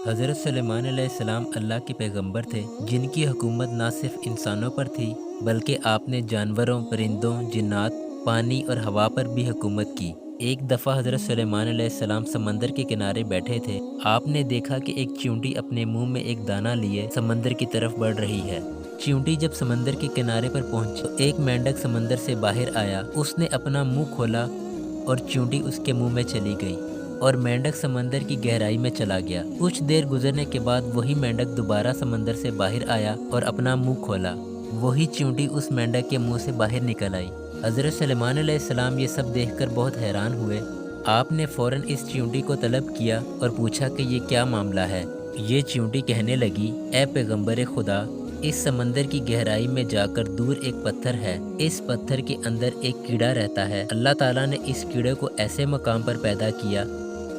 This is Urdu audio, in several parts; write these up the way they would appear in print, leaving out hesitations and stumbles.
حضرت سلیمان علیہ السلام اللہ کے پیغمبر تھے جن کی حکومت نہ صرف انسانوں پر تھی بلکہ آپ نے جانوروں، پرندوں، جنات، پانی اور ہوا پر بھی حکومت کی۔ ایک دفعہ حضرت سلیمان علیہ السلام سمندر کے کنارے بیٹھے تھے۔ آپ نے دیکھا کہ ایک چیونٹی اپنے منہ میں ایک دانہ لیے سمندر کی طرف بڑھ رہی ہے۔ چیونٹی جب سمندر کے کنارے پر پہنچی تو ایک مینڈک سمندر سے باہر آیا۔ اس نے اپنا منہ کھولا اور چیونٹی اس کے منہ میں چلی گئی اور مینڈک سمندر کی گہرائی میں چلا گیا۔ کچھ دیر گزرنے کے بعد وہی مینڈک دوبارہ سمندر سے باہر آیا اور اپنا منہ کھولا۔ وہی چیونٹی اس مینڈک کے منہ سے باہر نکل آئی۔ حضرت سلیمان علیہ السلام یہ سب دیکھ کر بہت حیران ہوئے۔ آپ نے فوراً اس چیونٹی کو طلب کیا اور پوچھا کہ یہ کیا معاملہ ہے۔ یہ چیونٹی کہنے لگی، اے پیغمبر خدا، اس سمندر کی گہرائی میں جا کر دور ایک پتھر ہے۔ اس پتھر کے اندر ایک کیڑا رہتا ہے۔ اللہ تعالیٰ نے اس کیڑے کو ایسے مقام پر پیدا کیا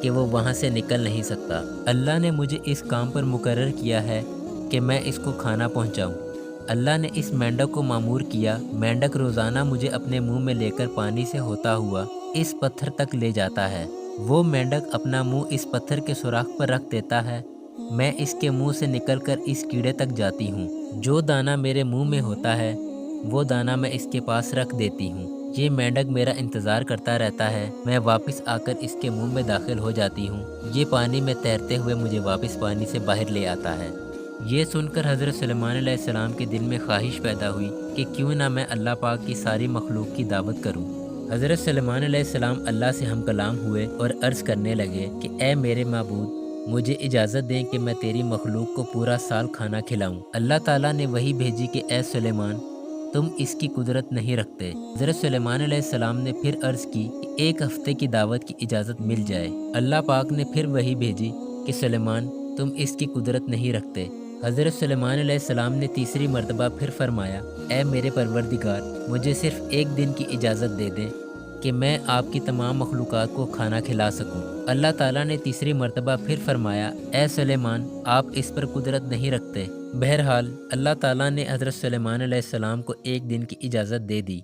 کہ وہ وہاں سے نکل نہیں سکتا۔ اللہ نے مجھے اس کام پر مقرر کیا ہے کہ میں اس کو کھانا پہنچاؤں۔ اللہ نے اس مینڈک کو مامور کیا۔ مینڈک روزانہ مجھے اپنے منہ میں لے کر پانی سے ہوتا ہوا اس پتھر تک لے جاتا ہے۔ وہ مینڈک اپنا منہ اس پتھر کے سوراخ پر رکھ دیتا ہے۔ میں اس کے منہ سے نکل کر اس کیڑے تک جاتی ہوں۔ جو دانہ میرے منہ میں ہوتا ہے وہ دانہ میں اس کے پاس رکھ دیتی ہوں۔ یہ مینڈک میرا انتظار کرتا رہتا ہے۔ میں واپس آ کر اس کے منہ میں داخل ہو جاتی ہوں۔ یہ پانی میں تیرتے ہوئے مجھے واپس پانی سے باہر لے آتا ہے۔ یہ سن کر حضرت سلیمان علیہ السلام کے دل میں خواہش پیدا ہوئی کہ کیوں نہ میں اللہ پاک کی ساری مخلوق کی دعوت کروں۔ حضرت سلیمان علیہ السلام اللہ سے ہم کلام ہوئے اور عرض کرنے لگے کہ اے میرے معبود، مجھے اجازت دیں کہ میں تیری مخلوق کو پورا سال کھانا کھلاؤں۔ اللہ تعالیٰ نے وحی بھیجی کہ اے سلیمان، تم اس کی قدرت نہیں رکھتے۔ حضرت سلیمان علیہ السلام نے پھر عرض کی کہ ایک ہفتے کی دعوت کی اجازت مل جائے۔ اللہ پاک نے پھر وحی بھیجی کہ سلیمان، تم اس کی قدرت نہیں رکھتے۔ حضرت سلیمان علیہ السلام نے تیسری مرتبہ پھر فرمایا، اے میرے پروردگار، مجھے صرف ایک دن کی اجازت دے دیں کہ میں آپ کی تمام مخلوقات کو کھانا کھلا سکوں۔ اللہ تعالیٰ نے تیسری مرتبہ پھر فرمایا، اے سلیمان، آپ اس پر قدرت نہیں رکھتے۔ بہرحال اللہ تعالیٰ نے حضرت سلیمان علیہ السلام کو ایک دن کی اجازت دے دی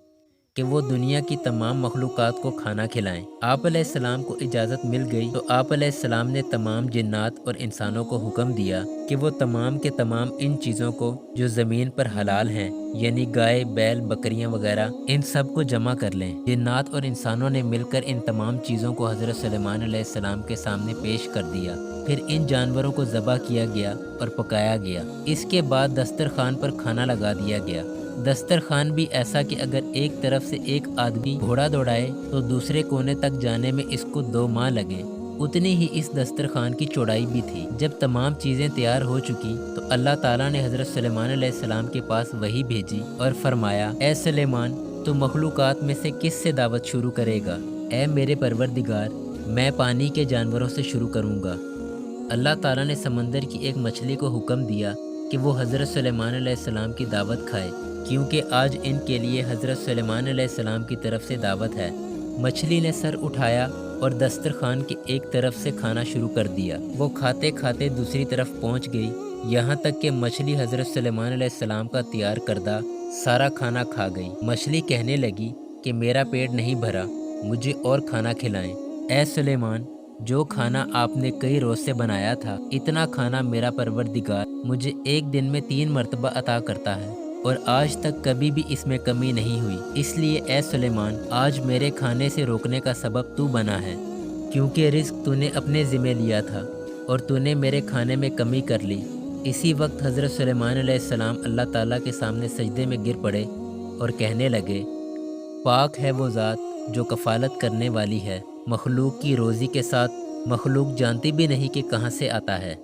کہ وہ دنیا کی تمام مخلوقات کو کھانا کھلائیں۔ آپ علیہ السلام کو اجازت مل گئی تو آپ علیہ السلام نے تمام جنات اور انسانوں کو حکم دیا کہ وہ تمام کے تمام ان چیزوں کو جو زمین پر حلال ہیں، یعنی گائے، بیل، بکریاں وغیرہ، ان سب کو جمع کر لیں۔ جنات اور انسانوں نے مل کر ان تمام چیزوں کو حضرت سلیمان علیہ السلام کے سامنے پیش کر دیا۔ پھر ان جانوروں کو ذبح کیا گیا اور پکایا گیا۔ اس کے بعد دسترخوان پر کھانا لگا دیا گیا۔ دسترخوان بھی ایسا کہ اگر ایک طرف سے ایک آدمی گھوڑا دوڑائے تو دوسرے کونے تک جانے میں اس کو 2 ماہ لگیں۔ اتنی ہی اس دسترخوان کی چوڑائی بھی تھی۔ جب تمام چیزیں تیار ہو چکی تو اللہ تعالیٰ نے حضرت سلیمان علیہ السلام کے پاس وحی بھیجی اور فرمایا، اے سلیمان، تو مخلوقات میں سے کس سے دعوت شروع کرے گا؟ اے میرے پروردگار، میں پانی کے جانوروں سے شروع کروں گا۔ اللہ تعالیٰ نے سمندر کی ایک مچھلی کو حکم دیا کہ وہ حضرت سلیمان علیہ السلام کی دعوت کھائے، کیونکہ آج ان کے لیے حضرت سلیمان علیہ السلام کی طرف سے دعوت ہے۔ مچھلی نے سر اٹھایا اور دسترخوان کی ایک طرف سے کھانا شروع کر دیا۔ وہ کھاتے کھاتے دوسری طرف پہنچ گئی، یہاں تک کہ مچھلی حضرت سلیمان علیہ السلام کا تیار کردہ سارا کھانا کھا گئی۔ مچھلی کہنے لگی کہ میرا پیٹ نہیں بھرا، مجھے اور کھانا کھلائیں۔ اے سلیمان، جو کھانا آپ نے کئی روز سے بنایا تھا، اتنا کھانا میرا پروردگار مجھے ایک دن میں 3 مرتبہ عطا کرتا ہے، اور آج تک کبھی بھی اس میں کمی نہیں ہوئی۔ اس لیے اے سلیمان، آج میرے کھانے سے روکنے کا سبب تو بنا ہے، کیونکہ رزق تو نے اپنے ذمہ لیا تھا اور تو نے میرے کھانے میں کمی کر لی۔ اسی وقت حضرت سلیمان علیہ السلام اللہ تعالیٰ کے سامنے سجدے میں گر پڑے اور کہنے لگے، پاک ہے وہ ذات جو کفالت کرنے والی ہے مخلوق کی روزی کے ساتھ۔ مخلوق جانتی بھی نہیں کہ کہاں سے آتا ہے۔